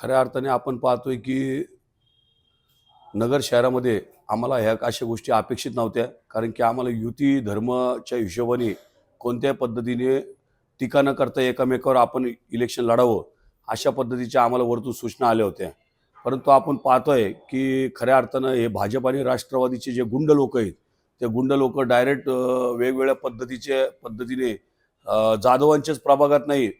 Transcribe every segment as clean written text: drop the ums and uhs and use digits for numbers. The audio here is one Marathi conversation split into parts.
खऱ्या अर्थाने आपण पाहतोय की नगर शहरामध्ये आम्हाला ह्या अशा गोष्टी अपेक्षित नव्हत्या, कारण की आम्हाला युती धर्माच्या हिशोबाने कोणत्याही पद्धतीने टीका न करता एकमेकावर आपण इलेक्शन लढावं अशा पद्धतीच्या आम्हाला वरतून सूचना आल्या होत्या. परंतु आपण पाहतोय की खऱ्या अर्थानं हे भाजप आणि राष्ट्रवादीचे जे गुंड लोक आहेत, ते गुंड लोक डायरेक्ट वेगवेगळ्या पद्धतीने जाधवांच्याच प्रभागात नाही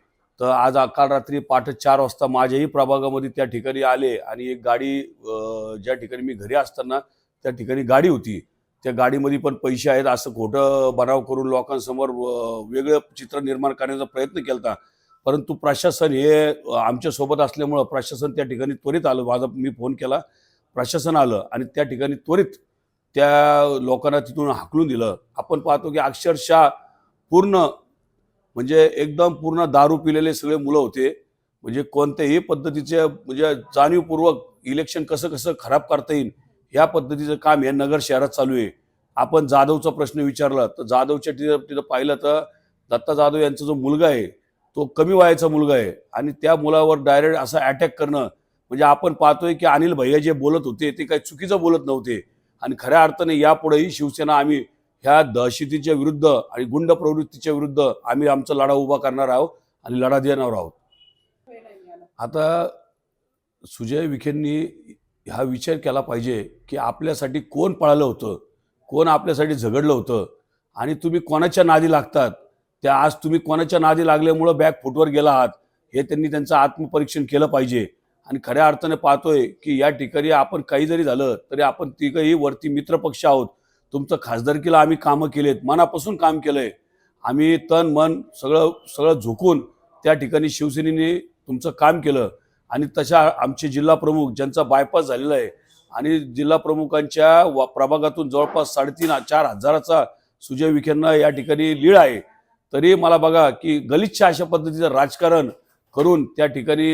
तर आज काल रात्री पहाटे 4 वाजता माझ्याही प्रभागामध्ये त्या ठिकाणी आले आणि एक गाडी ज्या ठिकाणी मी घरी असताना त्या ठिकाणी गाडी होती. त्या गाडीमध्ये पण पैसे आहेत असं खोटं बनाव करून लोकांसमोर वेगळं चित्र निर्माण करण्याचा प्रयत्न केला. परंतु प्रशासन हे आमच्यासोबत असल्यामुळं प्रशासन त्या ठिकाणी त्वरित आलं. मी फोन केला, प्रशासन आलं आणि त्या ठिकाणी त्वरित त्या लोकांना तिथून हाकलून दिलं. आपण पाहतो की अक्षरशः पूर्ण म्हणजे एकदम पूर्ण दारू पिलेले सगळे मुलं होते. म्हणजे कोणत्याही पद्धतीचे म्हणजे जाणीवपूर्वक इलेक्शन कसं कसं खराब करता येईल या पद्धतीचं काम हे नगर शहरात चालू आहे. आपण जाधवचा प्रश्न विचारला तर जाधवच्या तिथं पाहिलं तर दत्ता जाधव यांचा जो मुलगा आहे तो कमी वयाचा मुलगा आहे आणि त्या मुलावर डायरेक्ट असा अटॅक करणं म्हणजे आपण पाहतोय की अनिल भैया जे बोलत होते ते काही चुकीचं बोलत नव्हते. आणि खऱ्या अर्थाने यापुढेही शिवसेना आम्ही ह्या दहशतीच्या विरुद्ध आणि गुंड प्रवृत्तीच्या विरुद्ध आम्ही आमचा लढा उभा करणार आहोत आणि लढा देणार आहोत. आता सुजय विखेंनी हा विचार केला पाहिजे की आपल्यासाठी कोण पळालं होतं, कोण आपल्यासाठी झगडलं होतं आणि तुम्ही कोणाच्या नादी लागतात. त्या आज तुम्ही कोणाच्या नादी लागल्यामुळं बॅकफुटवर गेला आहात हे त्यांनी त्यांचं आत्मपरीक्षण केलं पाहिजे. आणि खऱ्या अर्थाने पाहतोय की या ठिकाणी आपण काही जरी झालं तरी आपण तिघही वरती मित्रपक्ष आहोत. तुमचं खासदारकीला आम्ही कामं केलेत, मनापासून काम केलंय. आम्ही तन मन सगळं झोकून त्या ठिकाणी शिवसेनेने तुमचं काम केलं. आणि तशा आमचे जिल्हा प्रमुख ज्यांचा बायपास झालेला आहे आणि जिल्हा प्रमुखांच्या प्रभागातून जवळपास 3,500-4 हजाराचा सुजय विखेंना या ठिकाणी लीड आहे. तरी मला बघा की गलिच्छ अशा पद्धतीचं राजकारण करून त्या ठिकाणी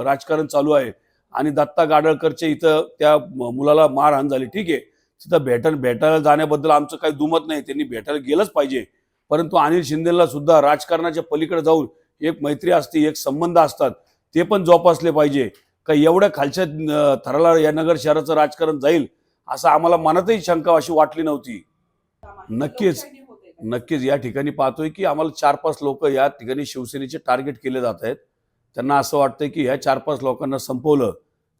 राजकारण चालू आहे. आणि दत्ता गाडळकरच्या इथं त्या मुलाला मारहाण झाली, ठीक आहे, तिथं भेटायला जाण्याबद्दल आमचं काही दुमत नाही, त्यांनी भेटायला गेलंच पाहिजे. परंतु अनिल शिंदेला सुद्धा राजकारणाच्या पलीकडे जाऊन एक मैत्री असते, एक संबंध असतात, ते पण जोपासले पाहिजे. का एवढ्या खालच्या थराला या नगर शहराचं राजकारण जाईल असं आम्हाला मनातही शंका अशी वाटली नव्हती. नक्कीच या ठिकाणी पाहतोय की आम्हाला 4-5 लोक या ठिकाणी शिवसेनेचे टार्गेट केले जात आहेत. त्यांना असं वाटतंय की ह्या 4-5 लोकांना संपवलं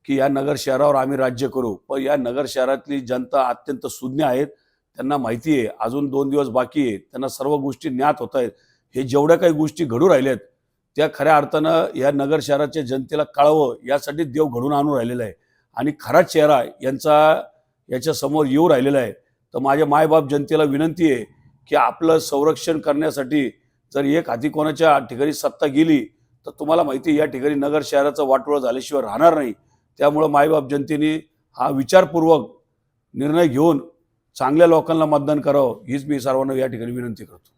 की या नगर शहरावर आम्ही राज्य करू. पण या नगर शहरातली जनता अत्यंत सुज्ञ आहेत. त्यांना माहिती आहे अजून 2 दिवस बाकी आहे, त्यांना सर्व गोष्टी ज्ञात होत आहेत. हे जेवढ्या काही गोष्टी घडू राहिल्यात त्या खऱ्या अर्थानं या नगर शहराच्या जनतेला कळावं यासाठी देव घडून आणून राहिलेला आहे. आणि खरा चेहरा याच्या समोर येऊ राहिलेला आहे. तर माझ्या मायबाप जनतेला विनंती आहे की आपलं संरक्षण करण्यासाठी जर एक हाती कोणाच्या ठिकाणी सत्ता गेली तर तुम्हाला माहिती आहे या ठिकाणी नगर शहराचं वाटोळं झाल्याशिवाय राहणार नाही. त्यामुळं मायबाप जनतेने हा विचारपूर्वक निर्णय घेऊन चांगल्या लोकांना मतदान करावं हीच मी सर्वांना या ठिकाणी विनंती करतो.